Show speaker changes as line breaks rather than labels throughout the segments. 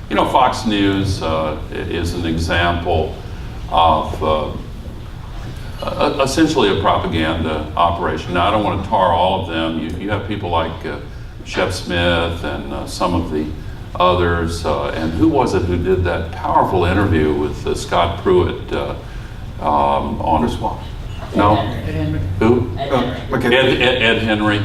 You know, Fox News is an example of essentially a propaganda operation. Now, I don't want to tar all of them. You have people like Shep Smith and some of the others. And who was it who did that powerful interview with Scott Pruitt on his watch? No?
Ed Henry.
Who?
Ed Henry.
Ed Henry.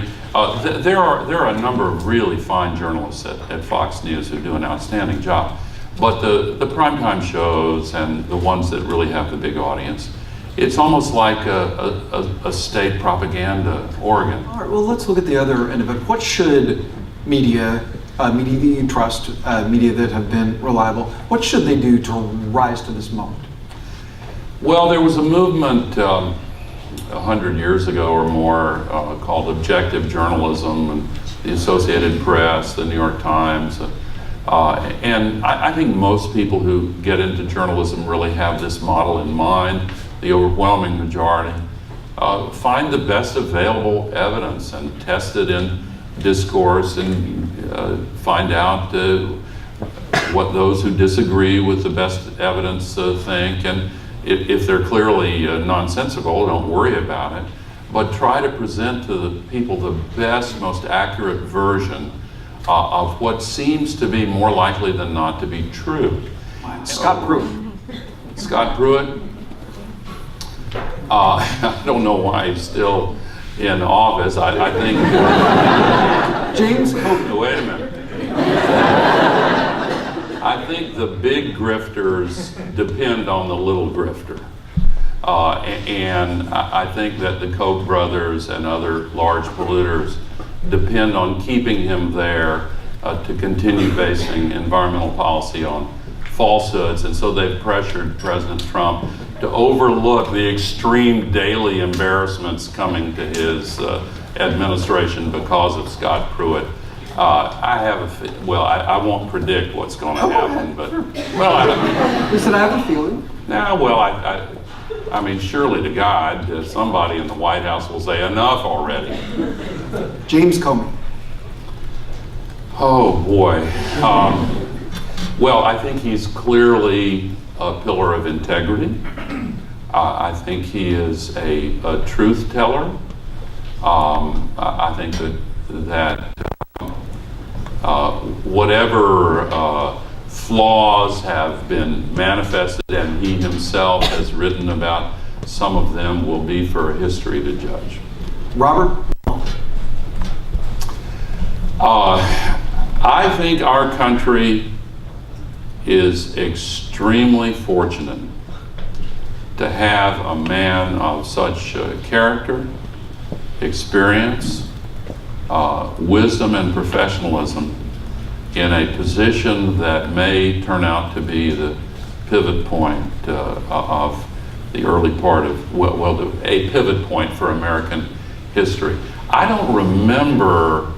There are a number of really fine journalists at Fox News who do an outstanding job. But the primetime shows and the ones that really have the big audience, it's almost like a state propaganda organ.
All right, well, let's look at the other end of it. What should media that you trust, media that have been reliable, what should they do to rise to this moment?
Well, there was a movement 100 years ago or more called objective journalism, and the Associated Press, the New York Times, and I think most people who get into journalism really have this model in mind. The overwhelming majority find the best available evidence and test it in discourse and find out what those who disagree with the best evidence think, and if they're clearly nonsensical, don't worry about it, but try to present to the people the best, most accurate version of what seems to be more likely than not to be true.
Scott Pruitt.
Scott Pruitt? I don't know why he's still in office. I think...
James Comey.
Wait a minute. I think the big grifters depend on the little grifter. And I think that the Koch brothers and other large polluters depend on keeping him there to continue basing environmental policy on falsehoods. And so they've pressured President Trump to overlook the extreme daily embarrassments coming to his administration because of Scott Pruitt. I won't predict what's going to happen, but
You said I have a feeling.
I mean, surely to God, somebody in the White House will say enough already.
James Comey.
Oh boy. Well, I think he's clearly a pillar of integrity. I think he is a truth teller. I think that whatever flaws have been manifested, and he himself has written about some of them, will be for history to judge.
Robert?
I think our country is extremely fortunate to have a man of such character, experience, wisdom, and professionalism in a position that may turn out to be the pivot point of the early part of, a pivot point for American history. I don't remember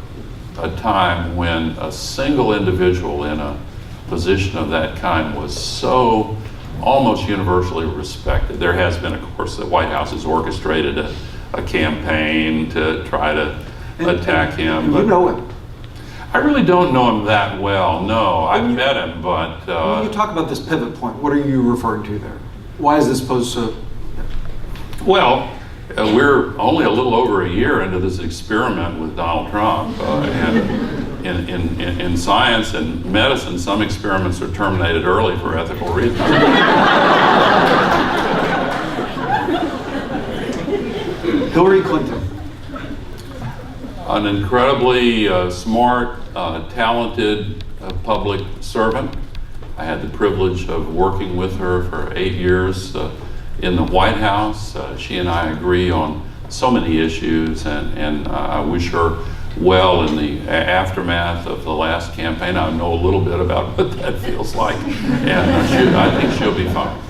a time when a single individual in a position of that kind was so almost universally respected. There has been, of course, the White House has orchestrated a campaign to try to attack him.
You know him.
I really don't know him that well, no. I've met him, but...
when you talk about this pivot point, what are you referring to there? Why is this supposed to...
Well, we're only a little over a year into this experiment with Donald Trump. And in science and medicine, some experiments are terminated early for ethical reasons.
Hillary Clinton.
An incredibly smart, talented public servant. I had the privilege of working with her for 8 years in the White House. She and I agree on so many issues, and I wish her well in the aftermath of the last campaign. I know a little bit about what that feels like, and I think she'll be fine.